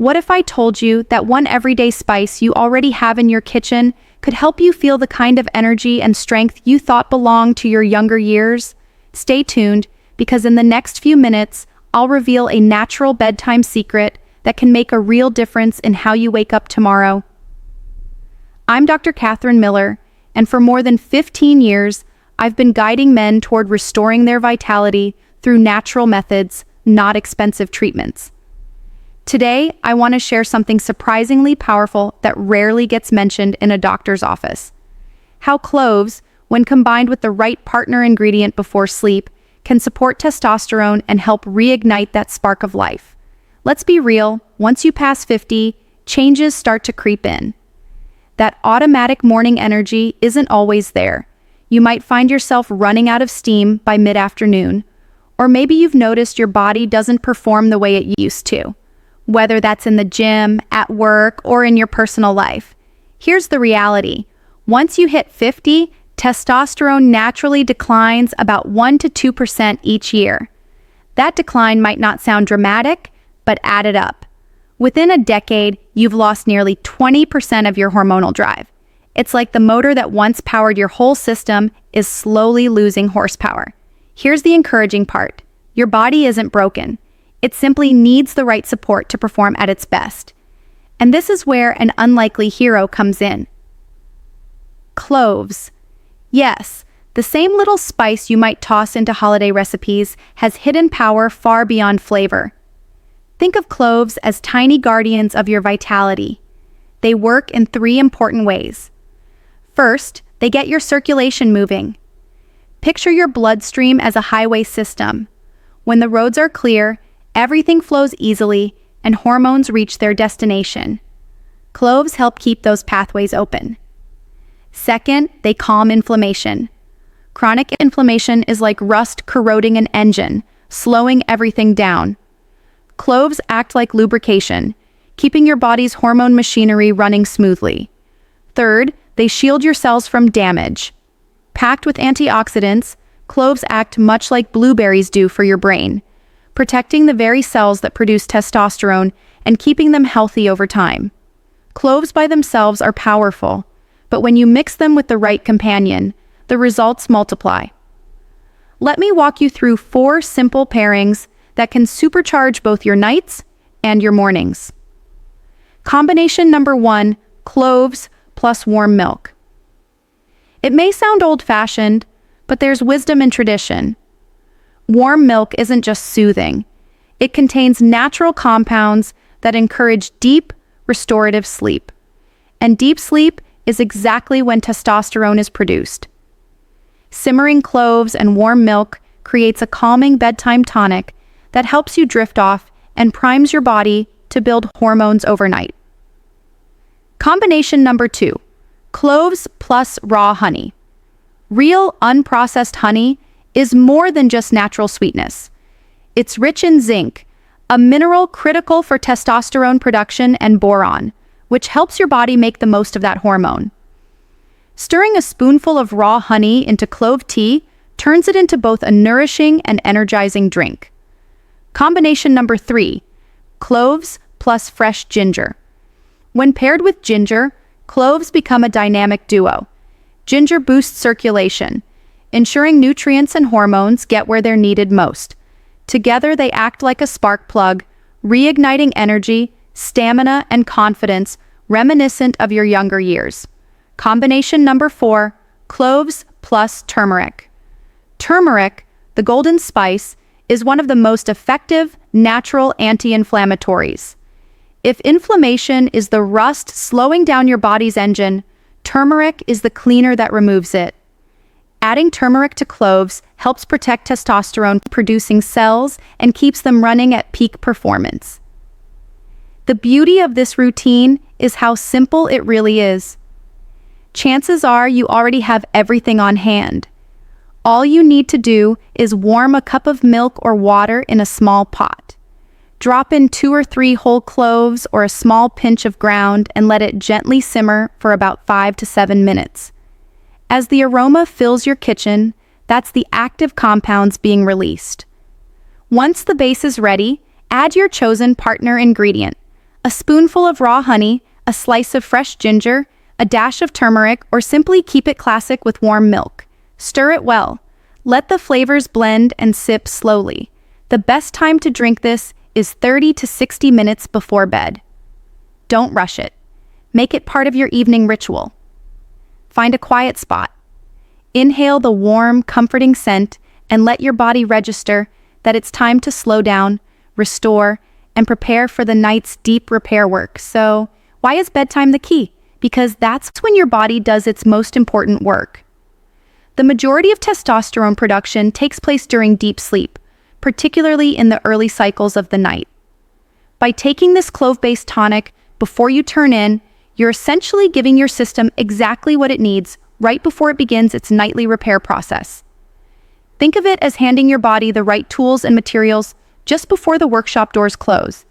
What if I told you that one everyday spice you already have in your kitchen could help you feel the kind of energy and strength you thought belonged to your younger years? Stay tuned, because in the next few minutes, I'll reveal a natural bedtime secret that can make a real difference in how you wake up tomorrow. I'm Dr. Catherine Miller, and for more than 15 years, I've been guiding men toward restoring their vitality through natural methods, not expensive treatments. Today, I want to share something surprisingly powerful that rarely gets mentioned in a doctor's office. How cloves, when combined with the right partner ingredient before sleep, can support testosterone and help reignite that spark of life. Let's be real, once you pass 50, changes start to creep in. That automatic morning energy isn't always there. You might find yourself running out of steam by mid-afternoon, or maybe you've noticed your body doesn't perform the way it used to, whether that's in the gym, at work, or in your personal life. Here's the reality. Once you hit 50, testosterone naturally declines about 1 to 2% each year. That decline might not sound dramatic, but add it up. Within a decade, you've lost nearly 20% of your hormonal drive. It's like the motor that once powered your whole system is slowly losing horsepower. Here's the encouraging part. Your body isn't broken. It simply needs the right support to perform at its best. And this is where an unlikely hero comes in. Cloves. Yes, the same little spice you might toss into holiday recipes has hidden power far beyond flavor. Think of cloves as tiny guardians of your vitality. They work in 3 important ways. First, they get your circulation moving. Picture your bloodstream as a highway system. When the roads are clear, everything flows easily and hormones reach their destination. Cloves help keep those pathways open. Second, they calm inflammation. Chronic inflammation is like rust corroding an engine, slowing everything down. Cloves act like lubrication, keeping your body's hormone machinery running smoothly. Third, they shield your cells from damage. Packed with antioxidants, cloves act much like blueberries do for your brain, protecting the very cells that produce testosterone and keeping them healthy over time. Cloves by themselves are powerful, but when you mix them with the right companion, the results multiply. Let me walk you through 4 simple pairings that can supercharge both your nights and your mornings. Combination number 1, cloves plus warm milk. It may sound old-fashioned, but there's wisdom in tradition. Warm milk isn't just soothing. It contains natural compounds that encourage deep, restorative sleep. And deep sleep is exactly when testosterone is produced. Simmering cloves and warm milk creates a calming bedtime tonic that helps you drift off and primes your body to build hormones overnight. Combination number 2, cloves plus raw honey. Real, unprocessed honey is more than just natural sweetness. It's rich in zinc, a mineral critical for testosterone production, and boron, which helps your body make the most of that hormone. Stirring a spoonful of raw honey into clove tea turns it into both a nourishing and energizing drink. Combination number 3, cloves plus fresh ginger. When paired with ginger, cloves become a dynamic duo. Ginger boosts circulation, ensuring nutrients and hormones get where they're needed most. Together, they act like a spark plug, reigniting energy, stamina, and confidence reminiscent of your younger years. Combination number 4, cloves plus turmeric. Turmeric, the golden spice, is one of the most effective natural anti-inflammatories. If inflammation is the rust slowing down your body's engine, turmeric is the cleaner that removes it. Adding turmeric to cloves helps protect testosterone-producing cells and keeps them running at peak performance. The beauty of this routine is how simple it really is. Chances are you already have everything on hand. All you need to do is warm a cup of milk or water in a small pot. Drop in 2 or 3 whole cloves or a small pinch of ground and let it gently simmer for about 5 to 7 minutes. As the aroma fills your kitchen, that's the active compounds being released. Once the base is ready, add your chosen partner ingredient, A spoonful of raw honey, a slice of fresh ginger, a dash of turmeric, or simply keep it classic with warm milk. Stir it well. Let the flavors blend and sip slowly. The best time to drink this is 30 to 60 minutes before bed. Don't rush it. Make it part of your evening ritual. Find a quiet spot. Inhale the warm, comforting scent and let your body register that it's time to slow down, restore, and prepare for the night's deep repair work. So, why is bedtime the key? Because that's when your body does its most important work. The majority of testosterone production takes place during deep sleep, particularly in the early cycles of the night. By taking this clove-based tonic before you turn in, you're essentially giving your system exactly what it needs right before it begins its nightly repair process. Think of it as handing your body the right tools and materials just before the workshop doors close,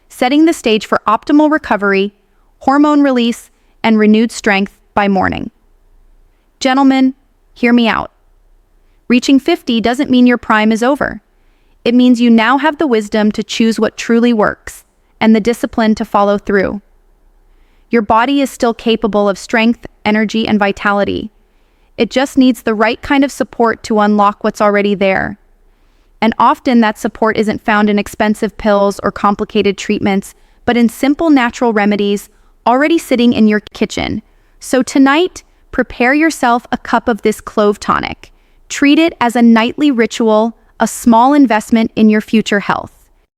setting the stage for optimal recovery, hormone release, and renewed strength by morning. Gentlemen, hear me out. Reaching 50 doesn't mean your prime is over. It means you now have the wisdom to choose what truly works and the discipline to follow through. Your body is still capable of strength, energy, and vitality. It just needs the right kind of support to unlock what's already there. And often that support isn't found in expensive pills or complicated treatments, but in simple natural remedies already sitting in your kitchen. So tonight, prepare yourself a cup of this clove tonic. Treat it as a nightly ritual, a small investment in your future health.